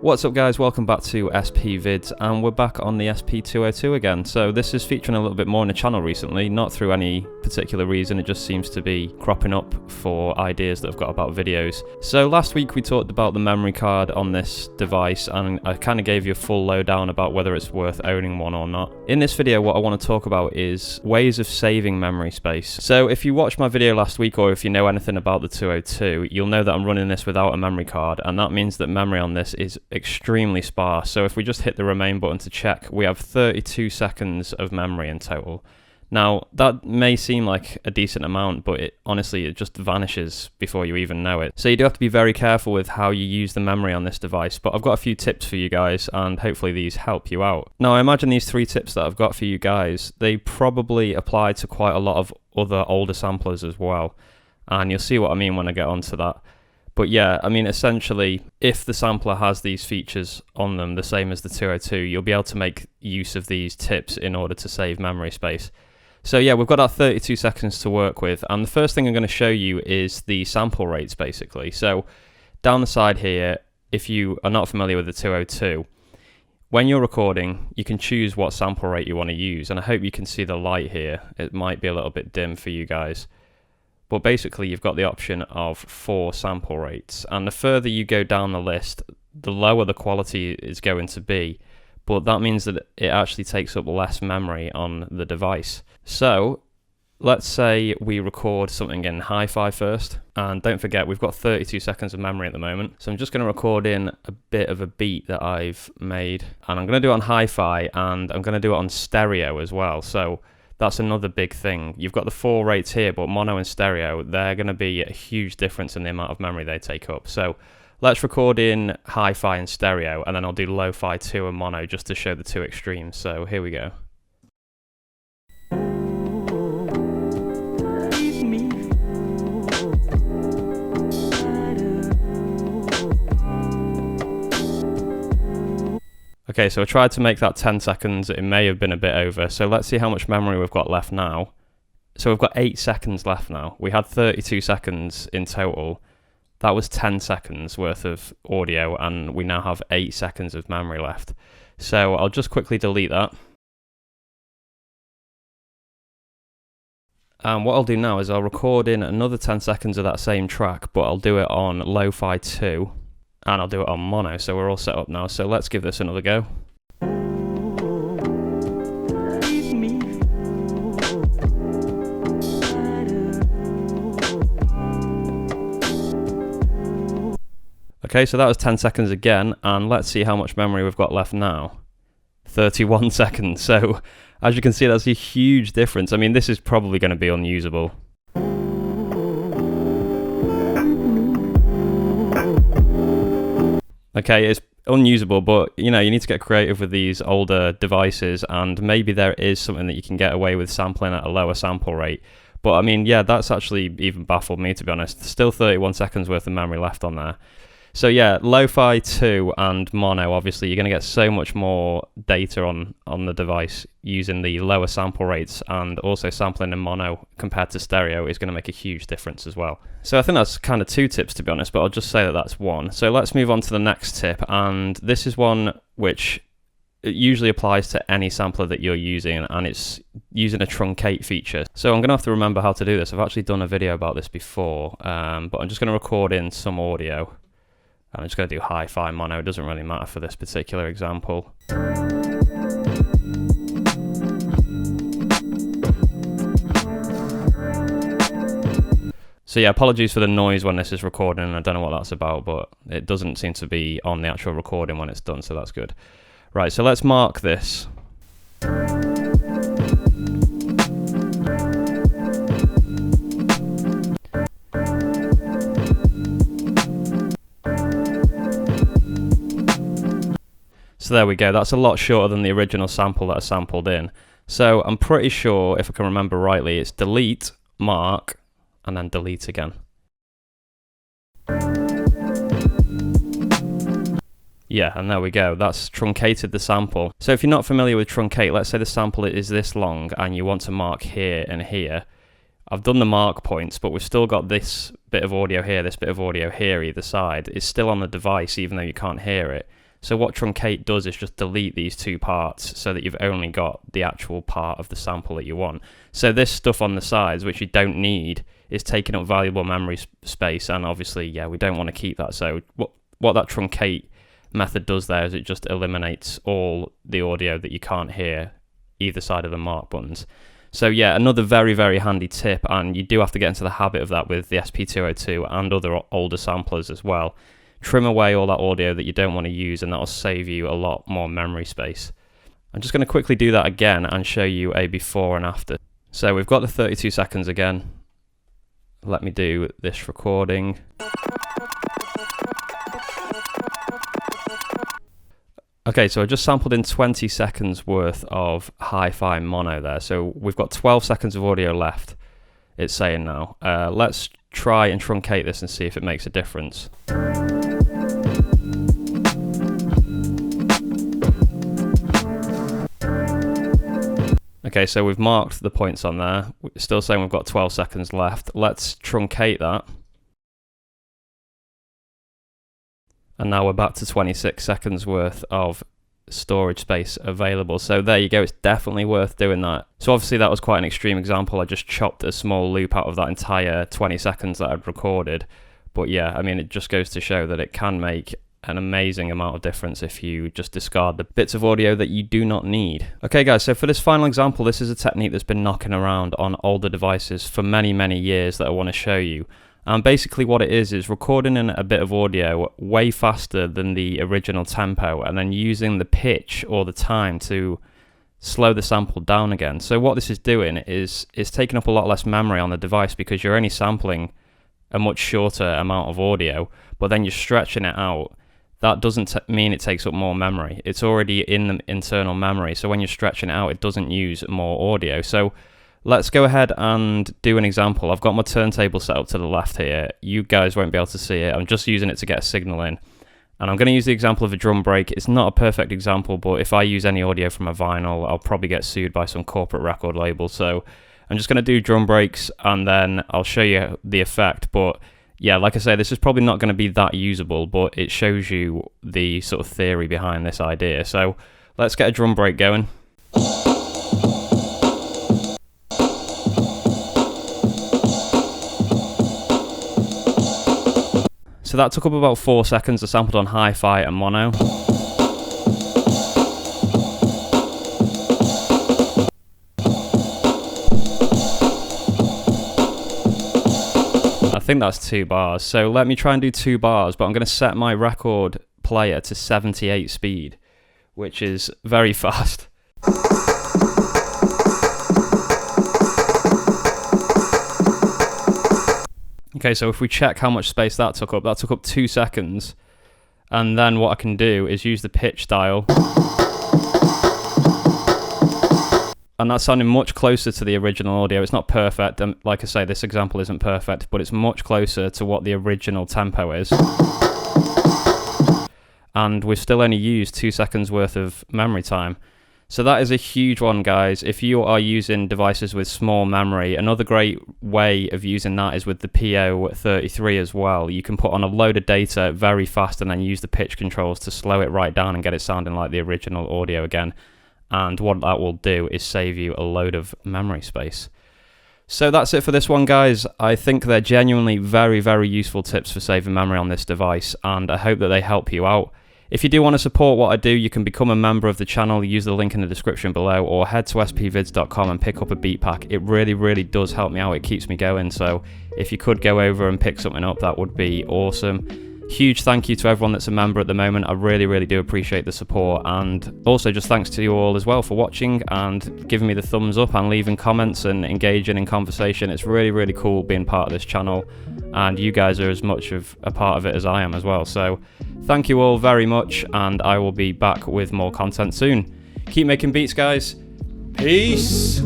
What's up guys, welcome back to SP Vids, and we're back on the SP202 again. So this is featuring a little bit more on the channel recently, not through any particular reason, it just seems to be cropping up for ideas that I've got about videos. So last week we talked about the memory card on this device, and I kind of gave you a full lowdown about whether it's worth owning one or not. In this video what I want to talk about is ways of saving memory space. So if you watched my video last week, or if you know anything about the 202, you'll know that I'm running this without a memory card, and that means that memory on this is extremely sparse. So if we just hit the remain button to check, we have 32 seconds of memory in total. Now that may seem like a decent amount, but honestly it just vanishes before you even know it. So you do have to be very careful with how you use the memory on this device, but I've got a few tips for you guys and hopefully these help you out. Now I imagine these 3 tips that I've got for you guys, they probably apply to quite a lot of other older samplers as well, and you'll see what I mean when I get onto that. But yeah, I mean, essentially, if the sampler has these features on them, the same as the 202, you'll be able to make use of these tips in order to save memory space. So yeah, we've got our 32 seconds to work with, and the first thing I'm going to show you is the sample rates, basically. So down the side here, if you are not familiar with the 202, when you're recording, you can choose what sample rate you want to use, and I hope you can see the light here. It might be a little bit dim for you guys. But basically you've got the option of 4 sample rates, and the further you go down the list, the lower the quality is going to be, but that means that it actually takes up less memory on the device. So let's say we record something in hi-fi first, and don't forget we've got 32 seconds of memory at the moment, so I'm just going to record in a bit of a beat that I've made, and I'm going to do it on hi-fi, and I'm going to do it on stereo as well. So that's another big thing. You've got the 4 rates here, but mono and stereo, they're going to be a huge difference in the amount of memory they take up. So let's record in hi-fi and stereo, and then I'll do lo-fi 2 and mono just to show the 2 extremes. So here we go. Okay, so I tried to make that 10 seconds, it may have been a bit over, so let's see how much memory we've got left now. So we've got 8 seconds left now. We had 32 seconds in total. That was 10 seconds worth of audio, and we now have 8 seconds of memory left. So I'll just quickly delete that. And what I'll do now is I'll record in another 10 seconds of that same track, but I'll do it on lo-fi 2. And I'll do it on mono, so we're all set up now. So let's give this another go. Okay, so that was 10 seconds again, and let's see how much memory we've got left now. 31 seconds, so as you can see that's a huge difference. I mean, this is probably going to be unusable. Okay, it's unusable, but you know, you need to get creative with these older devices, and maybe there is something that you can get away with sampling at a lower sample rate. But I mean, yeah, that's actually even baffled me, to be honest. Still 31 seconds worth of memory left on there. So yeah, lo-fi 2 and mono, obviously you're going to get so much more data on the device using the lower sample rates, and also sampling in mono compared to stereo is going to make a huge difference as well. So I think that's kind of 2 tips, to be honest, but I'll just say that that's 1. So let's move on to the next tip, and this is one which it usually applies to any sampler that you're using, and it's using a truncate feature. So I'm going to have to remember how to do this. I've actually done a video about this before, but I'm just going to record in some audio. I'm just going to do hi-fi mono, it doesn't really matter for this particular example. So yeah, apologies for the noise when this is recording, I don't know what that's about, but it doesn't seem to be on the actual recording when it's done, so that's good. Right, so let's mark this. So there we go, that's a lot shorter than the original sample that I sampled in. So I'm pretty sure, if I can remember rightly, it's delete, mark, and then delete again. Yeah, and there we go, that's truncated the sample. So if you're not familiar with truncate, let's say the sample is this long and you want to mark here and here. I've done the mark points, but we've still got this bit of audio here, this bit of audio here either side. It's still on the device even though you can't hear it. So what Truncate does is just delete these two parts so that you've only got the actual part of the sample that you want. So this stuff on the sides, which you don't need, is taking up valuable memory space, and obviously, yeah, we don't want to keep that. So what that Truncate method does there is it just eliminates all the audio that you can't hear either side of the mark buttons. So yeah, another very, very handy tip, and you do have to get into the habit of that with the SP202 and other older samplers as well. Trim away all that audio that you don't want to use, and that'll save you a lot more memory space. I'm just going to quickly do that again and show you a before and after. So we've got the 32 seconds again. Let me do this recording. Okay, so I just sampled in 20 seconds worth of hi-fi mono there. So we've got 12 seconds of audio left, it's saying now. Let's try and truncate this and see if it makes a difference. Okay, so we've marked the points on there. We're still saying we've got 12 seconds left. Let's truncate that. And now we're back to 26 seconds worth of storage space available. So there you go, it's definitely worth doing that. So obviously that was quite an extreme example. I just chopped a small loop out of that entire 20 seconds that I'd recorded. But yeah, I mean, it just goes to show that it can make an amazing amount of difference if you just discard the bits of audio that you do not need. Okay guys, so for this final example, this is a technique that's been knocking around on older devices for many, many years that I want to show you. And basically what it is recording in a bit of audio way faster than the original tempo, and then using the pitch or the time to slow the sample down again. So what this is doing is it's taking up a lot less memory on the device because you're only sampling a much shorter amount of audio, but then you're stretching it out. That doesn't mean it takes up more memory. It's already in the internal memory, so when you're stretching it out, it doesn't use more audio. So let's go ahead and do an example. I've got my turntable set up to the left here. You guys won't be able to see it. I'm just using it to get a signal in. And I'm going to use the example of a drum break. It's not a perfect example, but if I use any audio from a vinyl, I'll probably get sued by some corporate record label. So I'm just going to do drum breaks, and then I'll show you the effect. But yeah, like I say, this is probably not going to be that usable, but it shows you the sort of theory behind this idea. So let's get a drum break going. So that took up about 4 seconds. I sampled on hi-fi and mono. I think that's 2 bars. So let me try and do 2 bars, but I'm going to set my record player to 78 speed, which is very fast. Okay, so if we check how much space that took up 2 seconds. And then what I can do is use the pitch dial. And that's sounding much closer to the original audio. It's not perfect, and like I say, this example isn't perfect, but it's much closer to what the original tempo is. And we've still only used 2 seconds worth of memory time. So that is a huge one, guys. If you are using devices with small memory, another great way of using that is with the PO33 as well. You can put on a load of data very fast and then use the pitch controls to slow it right down and get it sounding like the original audio again. And what that will do is save you a load of memory space. So that's it for this one, guys. I think they're genuinely very, very useful tips for saving memory on this device, and I hope that they help you out. If you do want to support what I do, you can become a member of the channel. Use the link in the description below, or head to spvids.com and pick up a beat pack. It really, really does help me out. It keeps me going. So if you could go over and pick something up, that would be awesome. Huge thank you to everyone that's a member at the moment. I really, really do appreciate the support. And also just thanks to you all as well for watching and giving me the thumbs up and leaving comments and engaging in conversation. It's really, really cool being part of this channel. And you guys are as much of a part of it as I am as well. So thank you all very much, and I will be back with more content soon. Keep making beats, guys. Peace.